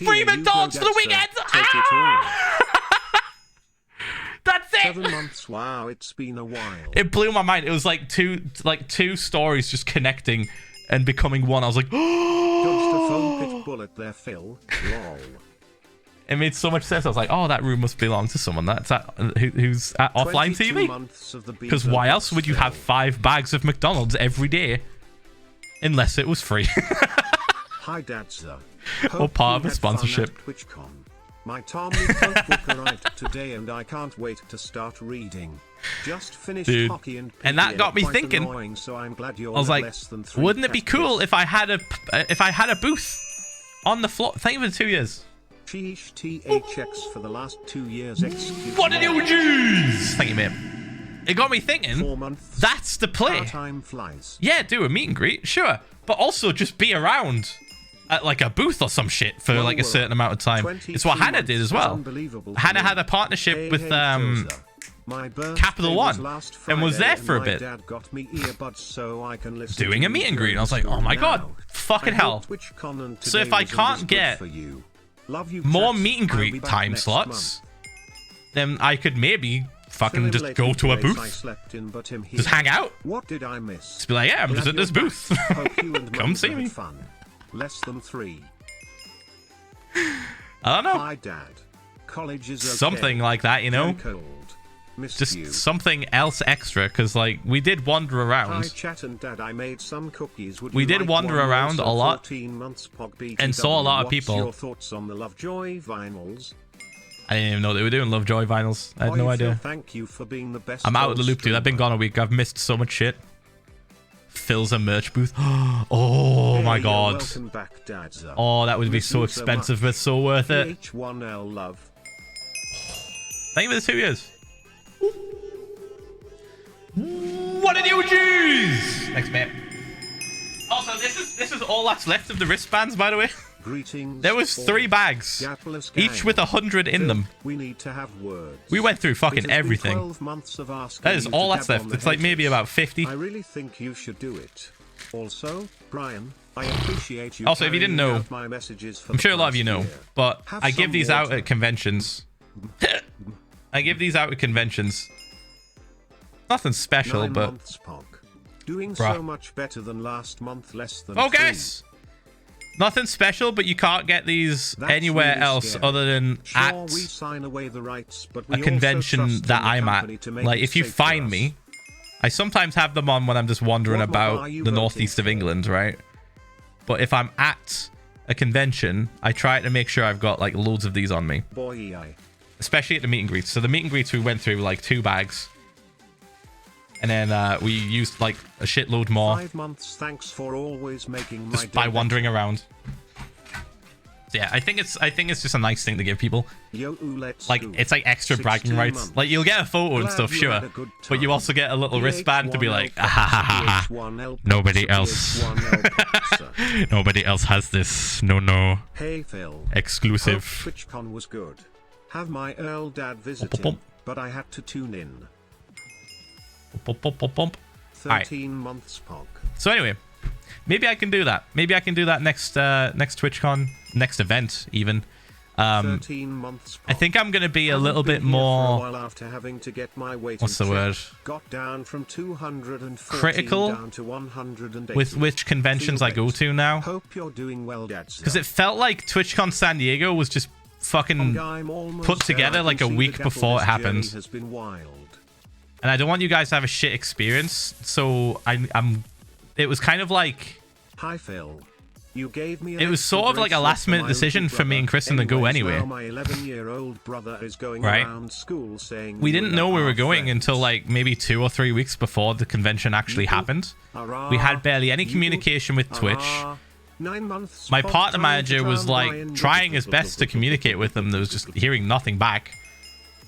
Free McDonald's for the weekend! That's it! 7 months. Wow, it's been a while. It blew my mind. It was like two stories just connecting and becoming one. I was like, Dodged a foam pit bullet there, Phil. Lol. It made so much sense. I was like, oh, that room must belong to someone who's at offline TV. Because why else would you have 5 bags of McDonald's every day? Unless it was free. Hi, Dadza. Or part of a sponsorship. My Tommy book arrived today and I can't wait to start reading. Just finished hockey and that got me thinking. Annoying, so I'm glad you're I was like, less than 3 wouldn't it be cool if I had a booth on the floor? Thank you for the 2 years. Sheesh THX for the last 2 years. What did you choose? Thank you, mate. It got me thinking. 4 months. That's the play. Time flies. Yeah, do a meet and greet, sure, but also just be around at like a booth or some shit for like a certain amount of time. It's what Hannah did as well. Hannah had a partnership with Capital One and was there for a bit doing a meet and greet. And I was like, oh my god, fucking hell. So if I can't get more meet and greet time slots, then I could maybe fucking just go to a booth, just hang out. What did I miss? Just be like, yeah, I'm just at this booth. Come see me. Less than 3. I don't know. Hi, Dad. College is okay. Something like that, you know. Just you. something else extra, because like we did wander around. Hi, chat and Dad. I made some cookies. We did wander around a lot and saw a lot of people. Your thoughts on the Lovejoy vinyls? I didn't even know they were doing Lovejoy vinyls. I had no idea. Thank you for being the best. I'm out of the loop, dude. I've been gone a week. I've missed so much shit. Phil's a merch booth. Oh my god. Welcome back, Dadza. Oh, that would be so expensive, but so worth it. H1L love. Thank you for the 2 years. What did you choose? Thanks, mate. Also, this is all that's left of the wristbands, by the way. Greetings. There was 3 bags, each with 100 in them. We need to have words. We went through fucking everything. That is all that's left. It's like maybe about 50. I really think you should do it. Also, Brian, I appreciate you. Also, if you didn't know, my messages for I'm sure a lot of you know, but I give these out at conventions. I give these out at conventions. Nothing special, 9 but months, doing so much better than last month. Less than. Oh, guys. Nothing special, but you can't get these anywhere else other than at a convention that I'm at. Like, if you find me, I sometimes have them on when I'm just wandering about the northeast of England, right? But if I'm at a convention, I try to make sure I've got, like, loads of these on me. Especially at the meet and greets. So the meet and greets we went through, like, 2 bags. And then we used like a shitload more. 5 months. Thanks for always making my just by wandering around. So yeah, I think it's just a nice thing to give people. Like it's like extra bragging rights. Like you'll get a photo and stuff, sure, but you also get a little wristband to be like, ah, ha, ha, ha, ha. Nobody else, nobody else has this. No. Hey Phil. Exclusive. TwitchCon was good. Have my Earl Dad visiting, but I had to tune in. 13 months pog. So anyway, maybe I can do that. Maybe I can do that next TwitchCon, next event even. 13 months pog. I think I'm gonna be a little bit more. After having to get my weight what's the word? Got down from 214 critical down to 180. With which conventions I go to now. Hope you're doing well, Dad. Because it felt like TwitchCon San Diego was just fucking put together like a week before it happened. Has been wild. And I don't want you guys to have a shit experience, so it was kind of like... Hi, Phil. You gave me it was sort of like a last-minute decision for me and Kristen to go anyway. My 11-year-old brother is going right? around school saying we didn't know we were going until like maybe 2 or 3 weeks before the convention actually happened. We had barely any communication with Twitch. 9 months. My partner manager was like trying his best to communicate with them. There was just hearing nothing back.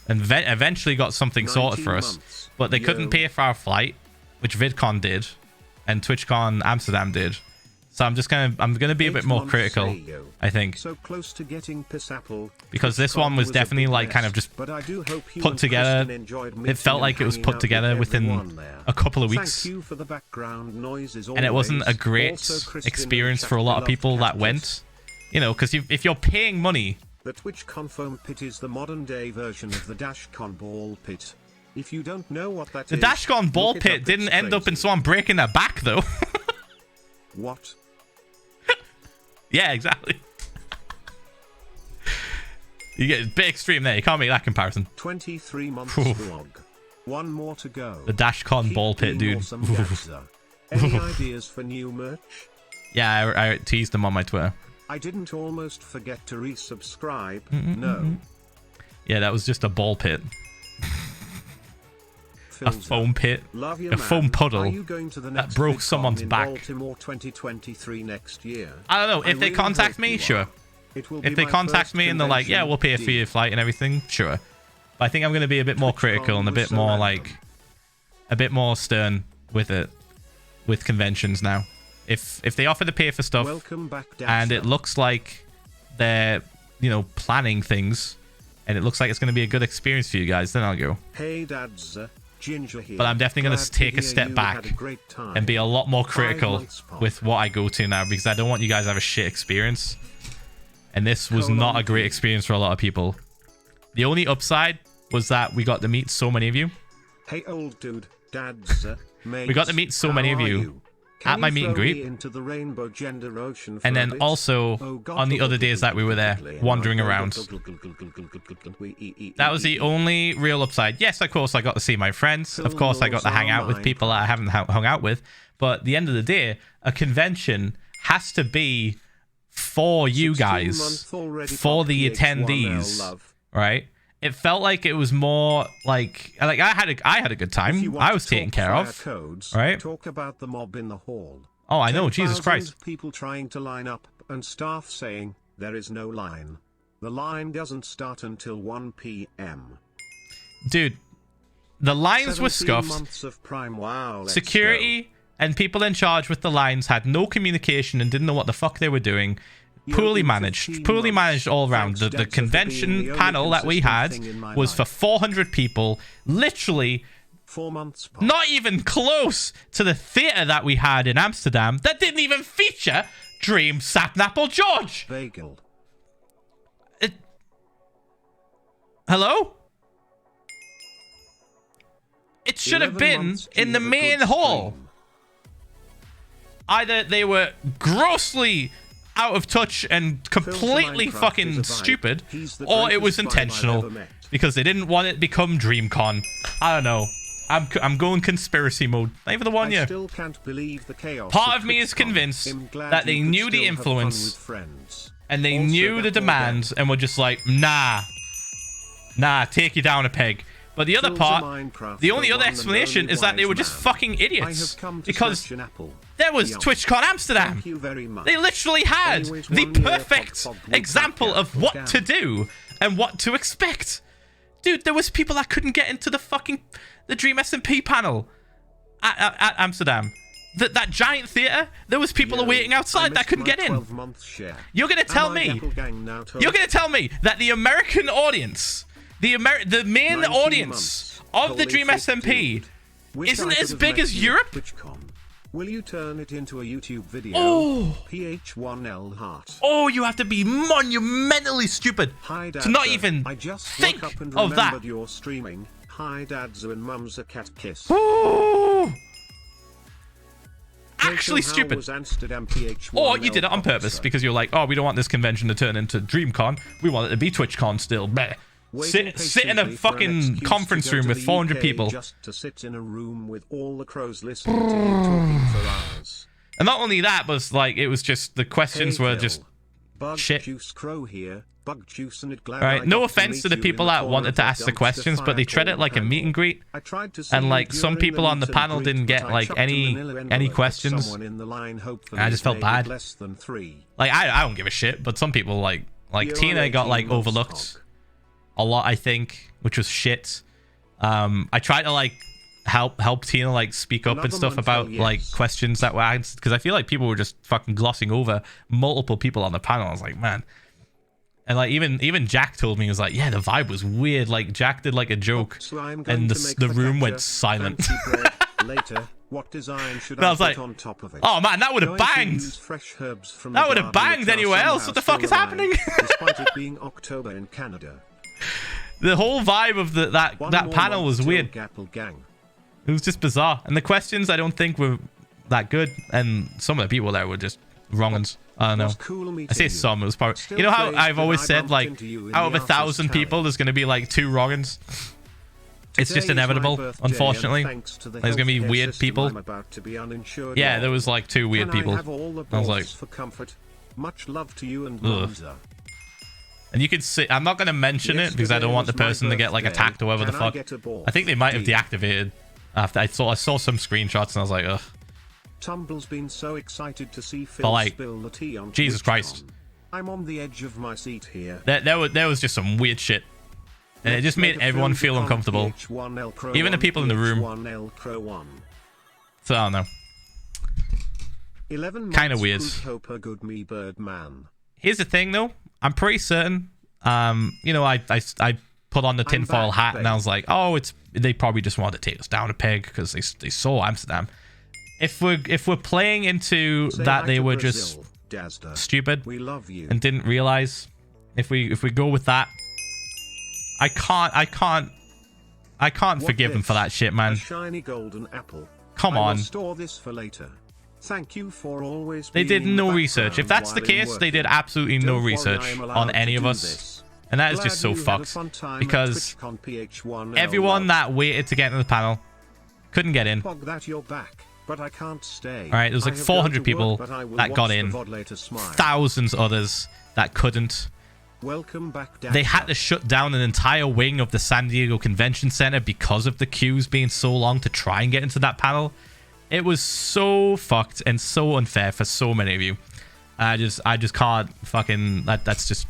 And eventually got something sorted for us. But they couldn't pay for our flight, which VidCon did, and TwitchCon Amsterdam did. So I'm gonna be a bit more critical, I think. So close to getting piss apple. Because this one was definitely like kind of just put together. It felt like it was put together within a couple of weeks. And it wasn't a great experience for a lot of people that went. You know, because if you're paying money... The TwitchCon foam pit is the modern-day version of the DashCon ball pit. If you don't know what that is... The DashCon ball pit didn't end up in someone breaking their back, though. What? Yeah, exactly. You get a bit extreme there. You can't make that comparison. 23 months vlog. One more to go. The DashCon ball pit, dude. Awesome. Any ideas for new merch? Yeah, I teased them on my Twitter. I didn't almost forget to resubscribe. No. Yeah, that was just a ball pit. A foam pit. A foam puddle that broke someone's back. Baltimore 2023 next year. I don't know. If they contact me, sure. If they contact me and they're like, yeah, we'll pay for your flight and everything, sure. But I think I'm going to be a bit more critical and a bit more like... a bit more stern with it. With conventions now. If they offer to pay for stuff and it looks like they're, you know, planning things and it looks like it's going to be a good experience for you guys, then I'll go. Hey dads, Ginger here. But I'm definitely going to take a step back and be a lot more critical with what I go to now, because I don't want you guys to have a shit experience. And this was not a great experience for a lot of people. The only upside was that we got to meet so many of you. Hey old dude, dads, we got to meet so many of you at my meet and greet, and then also on the other days that we were there wandering around. That was the only real upside. Yes, of course I got to see my friends, of course I got to hang out with people that I haven't hung out with, but at the end of the day, a convention has to be for you guys, for the attendees, right? It felt like it was more like I had a good time. I was taken care of, right? Talk about the mob in the hall. Oh, I know, Jesus Christ. People trying to line up and staff saying there is no line. The line doesn't start until 1 p.m. Dude, the lines were scuffed. Wow, security and people in charge with the lines had no communication and didn't know what the fuck they were doing. Poorly managed all around. The convention panel that we had was for 400 people, literally 4 months past. Not even close to the theater that we had in Amsterdam that didn't even feature Dream Sapnapple George. Bagel. Hello? It should have been in the main hall. Either they were grossly out of touch and completely fucking stupid, or it was intentional because they didn't want it to become DreamCon. I don't know. I'm going conspiracy mode. Not even the one yet. Part of me is convinced that they knew the influence and they knew the demands and were just like, nah, take you down a peg. But the other part, the only other explanation is that they were just fucking idiots. Because there was TwitchCon Amsterdam. They literally had the perfect example of what to do and what to expect. Dude, there was people that couldn't get into the Dream SMP panel at Amsterdam. That giant theater, there was people waiting outside that couldn't get in. You're gonna tell me that the American audience, the main audience of the Dream SMP isn't as big as Europe? Will you turn it into a YouTube video? Oh. PH1L heart. Oh, you have to be monumentally stupid to not even think of that. You're streaming. Hi, dads and mums, a cat kiss. Oh. Actually stupid. Or you did it on purpose because you're like, oh, we don't want this convention to turn into DreamCon. We want it to be TwitchCon still. Bleh. Sit in a fucking conference room with 400 people. Just to sit in a room with all the crows listening to you talking for hours. And not only that, but like it was just the questions were just Bug shit. Juice Crow here. Bug juice and glad right, I no got offense to meet the you people in the that wanted to ask the questions, but they treated it like a meet and greet. I tried to And like some people on the panel didn't get like any questions. And I just felt bad. Like I don't give a shit, but some people like Tina got like overlooked a lot, I think, which was shit. I tried to like help Tina like speak up and stuff about like questions that were asked, because I feel like people were just fucking glossing over multiple people on the panel. I was like, man. And like even Jack told me, he was like, yeah, the vibe was weird. Like Jack did like a joke and the room went silent. Later. What design should And I I was put like, on top of it? oh man, that would have Going to banged. use fresh herbs from That the would have garden banged which are anywhere else. somehow What the fuck still is alive, happening? Despite it being October in Canada. The whole vibe of that panel was weird. ⴛGᴏ psy. It was just bizarre. And the questions I don't think were that good. And some of the people there were just wrong ones. I don't know. Cool I say some. It was probably... You know how I've always said, like, out of 1,000 people, there's going to be, like, 2 wrong uns? It's just inevitable, unfortunately. There's going to be weird people. Yeah, there was, like, 2 weird people. I was like... For comfort. Much love to you and And you can see... I'm not going to mention it because I don't want the person to get, like, attacked or whatever the fuck. I think they might have deactivated after I saw some screenshots and I was like, ugh. Tumble's been so excited to see Phil like, spill the tea on Jesus Christ. I'm on the edge of my seat here. There was just some weird shit. And it just made everyone feel uncomfortable. Even the people in the room. So, I don't know. Kind of weird. Here's the thing, though. I'm pretty certain. You know, I put on the tinfoil hat and I was like, oh, they probably just wanted to take us down a peg because they saw Amsterdam. If we're playing into that they were just stupid and didn't realize, if we go with that, I can't forgive them for that shit, man. Shiny golden apple. Come on. Store this for later. Thank you for always they did no research. If that's the case, they did absolutely no research on any of us. And that is just so fucked. Because everyone that waited to get into the panel couldn't get in. But I can't stay. All right, there was like 400 people that got in. Thousands others that couldn't. Welcome back, they had to shut down an entire wing of the San Diego Convention Center because of the queues being so long to try and get into that panel. It was so fucked and so unfair for so many of you. I just can't fucking... That's just